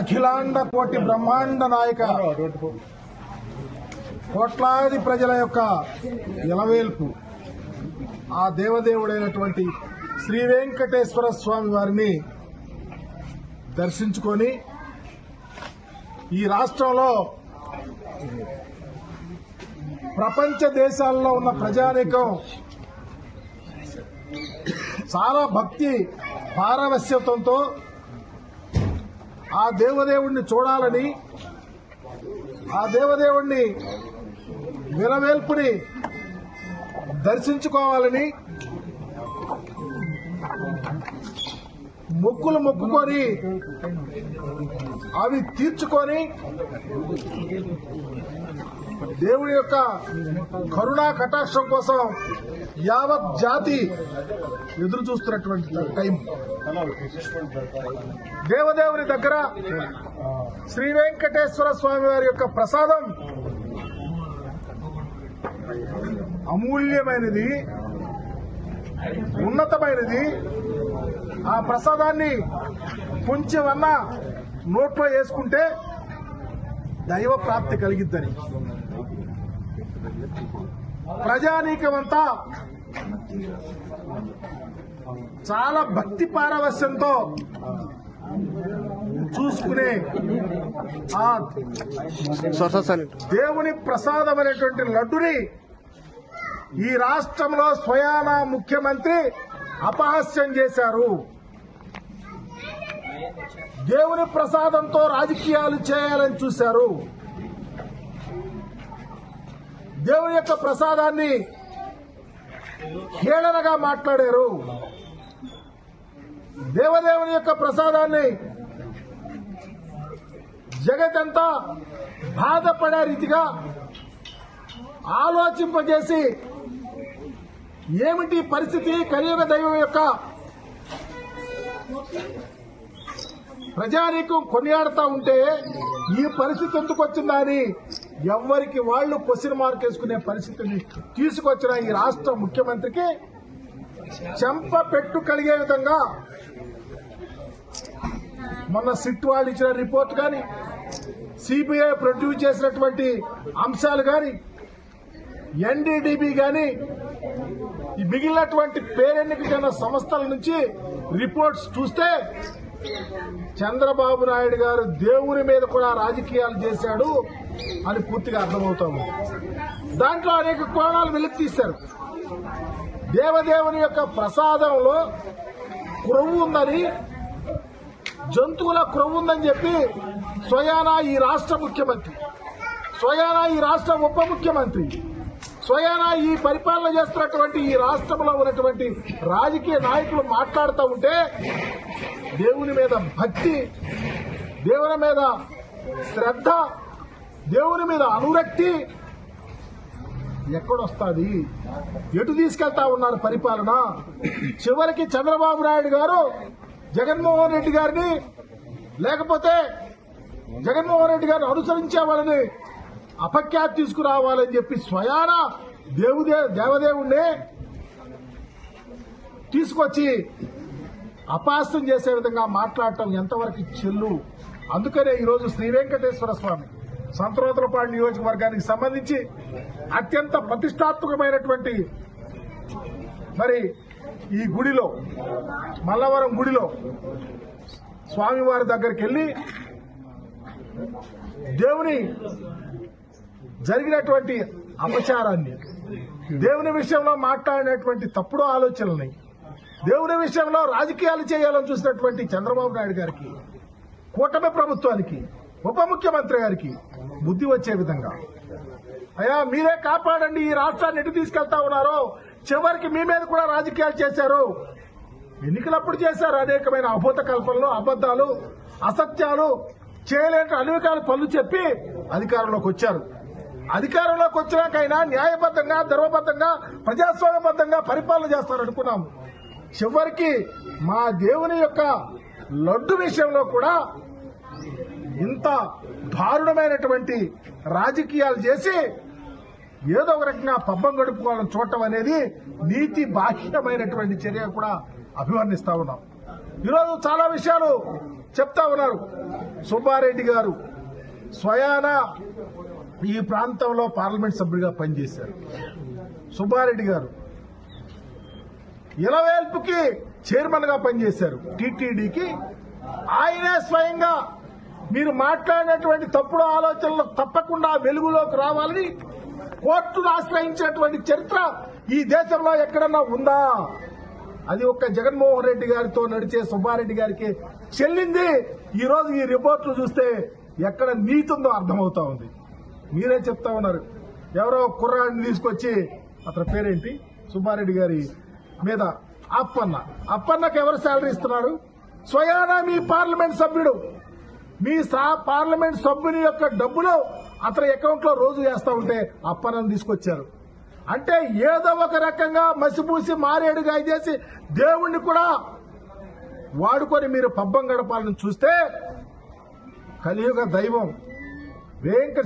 అఖిలాండ కోటి బ్రహ్మాండ నాయక కోట్లాది ప్రజల యొక్క ఇలవేల్పు ఆ దేవదేవుడైనటువంటి శ్రీ వెంకటేశ్వర స్వామి వారిని దర్శించుకొని ఈ రాష్ట్రంలో ప్రపంచ దేశాల్లో ఉన్న ప్రజానీకం చాలా భక్తి పారవశ్యతంతో ఆ దేవదేవుణ్ణి చూడాలని, ఆ దేవదేవుణ్ణి విలవేల్పుని దర్శించుకోవాలని మొక్కులు మొక్కుకొని అవి తీర్చుకొని దేవుడి యొక్క కరుణా కటాక్షం కోసం యావత్ జాతి ఎదురు చూస్తున్నటువంటి టైం. దేవదేవుని దగ్గర శ్రీ వెంకటేశ్వర స్వామి వారి యొక్క ప్రసాదం అమూల్యమైనది, ఉన్నతమైనది. ఆ ప్రసాదాన్ని కొంచెమన్న నోట్లో వేసుకుంటే దైవ ప్రాప్తి కలిగిద్దని ప్రజానీకమంతా చాలా భక్తి పారవశ్యంతో చూసుకునే ఆ దేవుని ప్రసాదమైనటువంటి లడ్డుని ఈ రాష్ట్రంలో స్వయాన ముఖ్యమంత్రి అపహాస్యం చేశారు. దేవుని ప్రసాదంతో రాజకీయాలు చేయాలని చూశారు. దేవుని యొక్క ప్రసాదాన్ని హేళనగా మాట్లాడారు. దేవదేవుని యొక్క ప్రసాదాన్ని జగతంతా బాధపడే రీతిగా ఆలోచింపజేసి ఏమిటి పరిస్థితి, కలియుగ దైవం యొక్క ప్రజానీకం కొనియాడుతా ఉంటే ఈ పరిస్థితి ఎందుకు వచ్చిందా అని ఎవరికి వాళ్లు క్వశ్చన్ మార్క్ వేసుకునే పరిస్థితిని తీసుకొచ్చిన ఈ రాష్ట్ర ముఖ్యమంత్రికి చెంప పెట్టు కలిగే విధంగా మొన్న సిట్ వాళ్ళు ఇచ్చిన రిపోర్ట్ కానీ, సిబిఐ ప్రొడ్యూస్ చేసినటువంటి అంశాలు కానీ, ఎన్డీడీబీ కానీ, ఈ మిగిలినటువంటి పేరెన్నికైన సంస్థల నుంచి రిపోర్ట్స్ చూస్తే చంద్రబాబు నాయుడు గారు దేవుని మీద కూడా రాజకీయాలు చేశాడు అని పూర్తిగా అర్థమవుతాము. దాంట్లో అనేక కోణాలు వెలికితీశారు. దేవదేవుని యొక్క ప్రసాదంలో క్రొవ్వు ఉందని, జంతువుల క్రొవ్వు ఉందని చెప్పి స్వయానా ఈ రాష్ట్ర ముఖ్యమంత్రి, స్వయానా ఈ రాష్ట్ర ఉప ముఖ్యమంత్రి, స్వయానా ఈ పరిపాలన చేస్తున్నటువంటి ఈ రాష్ట్రంలో ఉన్నటువంటి రాజకీయ నాయకులు మాట్లాడుతూ ఉంటే దేవుని మీద భక్తి, దేవుని మీద శ్రద్ధ, దేవుని మీద అనురక్తి ఎక్కడొస్తుంది? ఎటు తీసుకెళ్తా ఉన్నారు పరిపాలన? చివరికి చంద్రబాబు నాయుడు గారు జగన్మోహన్ రెడ్డి గారిని, లేకపోతే జగన్మోహన్ రెడ్డి గారిని అనుసరించే వాళ్ళని అపఖ్యాతి తీసుకురావాలని చెప్పి స్వయాన దేవదేవుణ్ణి తీసుకొచ్చి అపహాస్యం చేసే విధంగా మాట్లాడటం ఎంతవరకు చెల్లు? అందుకనే ఈరోజు శ్రీ వెంకటేశ్వర స్వామి సంతనూతలపాడు నియోజకవర్గానికి సంబంధించి అత్యంత ప్రతిష్టాత్మకమైనటువంటి మరి ఈ గుడిలో, మల్లవరం గుడిలో స్వామివారి దగ్గరికి వెళ్లి దేవుని జరిగినటువంటి అపచారాన్ని, దేవుని విషయంలో మాట్లాడినటువంటి తప్పుడు ఆలోచనల్ని, దేవుని విషయంలో రాజకీయాలు చేయాలని చూసినటువంటి చంద్రబాబు నాయుడు గారికి, కూటమి ప్రభుత్వానికి, ఉప ముఖ్యమంత్రి గారికి బుద్ధి వచ్చే విధంగా, అయ్యా మీరే కాపాడండి, ఈ రాష్ట్రాన్ని ఎటు తీసుకెళ్తా ఉన్నారో, చివరికి మీ మీద కూడా రాజకీయాలు చేశారు. ఎన్నికలప్పుడు చేశారు అనేకమైన అభూత కల్పనలు, అబద్దాలు, అసత్యాలు, చేయలేని అనివికాల పనులు చెప్పి అధికారంలోకి వచ్చారు. అధికారంలోకి వచ్చినాకైనా న్యాయబద్ధంగా, ధర్మబద్ధంగా, ప్రజాస్వామ్యబద్ధంగా పరిపాలన చేస్తారనుకున్నాము. చివరికి మా దేవుని యొక్క లడ్డు విషయంలో కూడా ఇంత దారుణమైనటువంటి రాజకీయాలు చేసి ఏదో ఒక రకంగా పబ్బం గడుపుకోవాలని చూడటం అనేది నీతి బాహ్యమైనటువంటి చర్య కూడా అభివర్ణిస్తా ఉన్నాం. ఈరోజు చాలా విషయాలు చెప్తా ఉన్నారు. సుబ్బారెడ్డి గారు స్వయాన ఈ ప్రాంతంలో పార్లమెంట్ సభ్యుడిగా పనిచేశారు. సుబ్బారెడ్డి గారు ఇలవేల్పుకి చైర్మన్ గా పనిచేశారు టీటీడీకి. ఆయనే స్వయంగా మీరు మాట్లాడినటువంటి తప్పుడు ఆలోచనలు తప్పకుండా వెలుగులోకి రావాలని కోర్టును ఆశ్రయించినటువంటి చరిత్ర ఈ దేశంలో ఎక్కడన్నా ఉందా? అది ఒక్క జగన్మోహన్ రెడ్డి గారితో నడిచే సుబ్బారెడ్డి గారికి చెల్లింది. ఈ రోజు ఈ రిపోర్ట్లు చూస్తే ఎక్కడ నీతి ఉందో అర్థమవుతా ఉంది. మీరే చెప్తా ఉన్నారు. ఎవరో కుర్రాడిని తీసుకొచ్చి, అతని పేరేంటి, సుబ్బారెడ్డి గారి మీద అప్పన్నకు ఎవరు శాలరీ ఇస్తున్నారు? స్వయానా మీ పార్లమెంట్ సభ్యుడు, మీ పార్లమెంట్ సభ్యుని యొక్క డబ్బులు అతని అకౌంట్ లో రోజు వేస్తా ఉంటే అప్పన్నను తీసుకొచ్చారు. అంటే ఏదో ఒక రకంగా మసిపూసి మారేడుగా చేసి దేవుణ్ణి కూడా వాడుకొని మీరు పబ్బం గడపాలని చూస్తే కలియుగ దైవం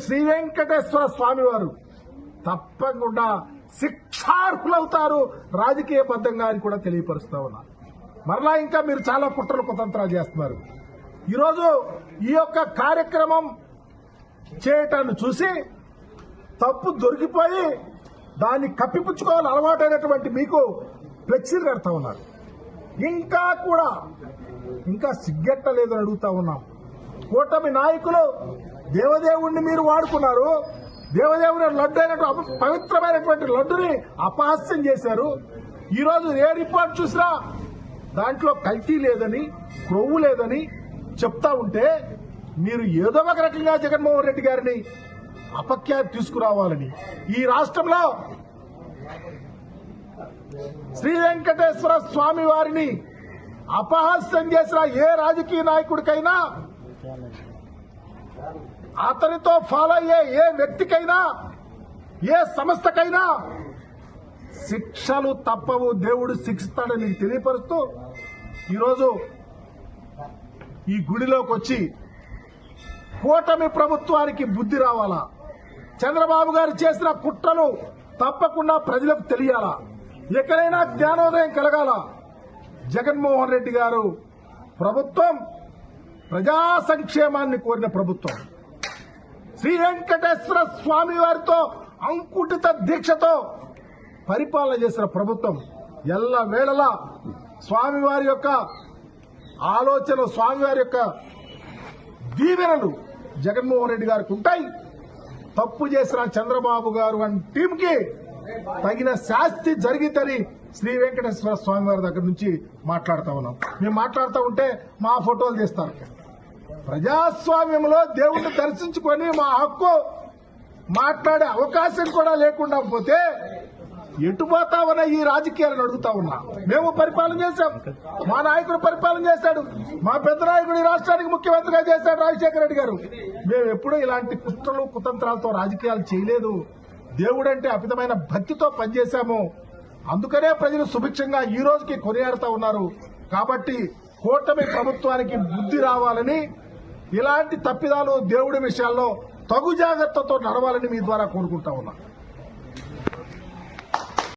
శ్రీ వెంకటేశ్వర స్వామి వారు తప్పకుండా శిక్షార్హులవుతారు రాజకీయబద్ధంగా అని కూడా తెలియపరుస్తా ఉన్నారు. మరలా ఇంకా మీరు చాలా కుట్రలు కుతంత్రాలు చేస్తున్నారు. ఈరోజు ఈ యొక్క కార్యక్రమం చేయటాన్ని చూసి తప్పు దొరికిపోయి దాన్ని కప్పిపుచ్చుకోవాలని అలవాటైనటువంటి మీకు ఫ్లెక్సీలు కడతా ఉన్నారు. ఇంకా సిగ్గెట్టలేదని అడుగుతా ఉన్నాం. కూటమి నాయకులు దేవదేవుణ్ణి మీరు వాడుకున్నారు. దేవదేవుని లడ్డు అయినటువంటి పవిత్రమైనటువంటి లడ్డుని అపహాస్యం చేశారు. ఈరోజు ఏ రిపోర్ట్ చూసినా దాంట్లో కల్తీ లేదని, క్రొవ్వు లేదని చెప్తా ఉంటే మీరు ఏదో ఒక రకంగా జగన్మోహన్ రెడ్డి గారిని అపఖ్యాతి తీసుకురావాలని ఈ రాష్ట్రంలో శ్రీ వెంకటేశ్వర స్వామి వారిని అపహాస్యం చేసిన ఏ రాజకీయ నాయకుడికైనా, అతనితో ఫాలో అయ్యే ఏ వ్యక్తికైనా, ఏ సంస్థకైనా శిక్షలు తప్పవు, దేవుడు శిక్షిస్తాడని తెలియపరుస్తూ ఈరోజు ఈ గుడిలోకి వచ్చి కూటమి ప్రభుత్వానికి బుద్ధి రావాలా, చంద్రబాబు గారు చేసిన కుట్రలు తప్పకుండా ప్రజలకు తెలియాలా, ఎక్కడైనా జ్ఞానోదయం కలగాల. జగన్మోహన్ రెడ్డి గారు ప్రభుత్వం ప్రజా సంక్షేమాన్ని కోరిన ప్రభుత్వం. శ్రీ వెంకటేశ్వర స్వామి వారితో అంకుటిత దీక్షతో పరిపాలన చేసిన ప్రభుత్వం. ఎల్ల వేళలా స్వామివారి యొక్క ఆలోచన, స్వామివారి యొక్క దీవెనలు జగన్మోహన్ రెడ్డి గారికి ఉంటాయి. తప్పు చేసిన చంద్రబాబు గారు అనే టీంకి తగిన శాస్తి జరిగితని శ్రీ వెంకటేశ్వర స్వామి వారి దగ్గర నుంచి మాట్లాడుతా ఉన్నాం. మేము మాట్లాడుతూ ఉంటే మా ఫోటోలు తీస్తారు. ప్రజాస్వామ్యంలో దేవుణ్ణి దర్శించుకొని మా హక్కు మాట్లాడే అవకాశం కూడా లేకుండా పోతే ఎటుపోతామన్న ఈ రాజకీయాలను అడుగుతా ఉన్నా. మేము పరిపాలన చేశాం, మా నాయకుడు పరిపాలన చేశాడు, మా పెద్ద నాయకుడు ఈ రాష్ట్రానికి ముఖ్యమంత్రిగా చేశాడు రాజశేఖర రెడ్డి గారు. మేము ఎప్పుడూ ఇలాంటి కుట్రలు కుతంత్రాలతో రాజకీయాలు చేయలేదు. దేవుడంటే అమితమైన భక్తితో పనిచేశాము. అందుకనే ప్రజలు సుభిక్షంగా ఈ రోజుకి కొనియాడుతా ఉన్నారు. కాబట్టి కూటమి ప్రభుత్వానికి బుద్ధి రావాలని, ఇలాంటి తప్పిదాలు దేవుడి విషయాల్లో తగు జాగ్రత్తతో నడవాలని మీ ద్వారా కోరుకుంటా ఉన్నా.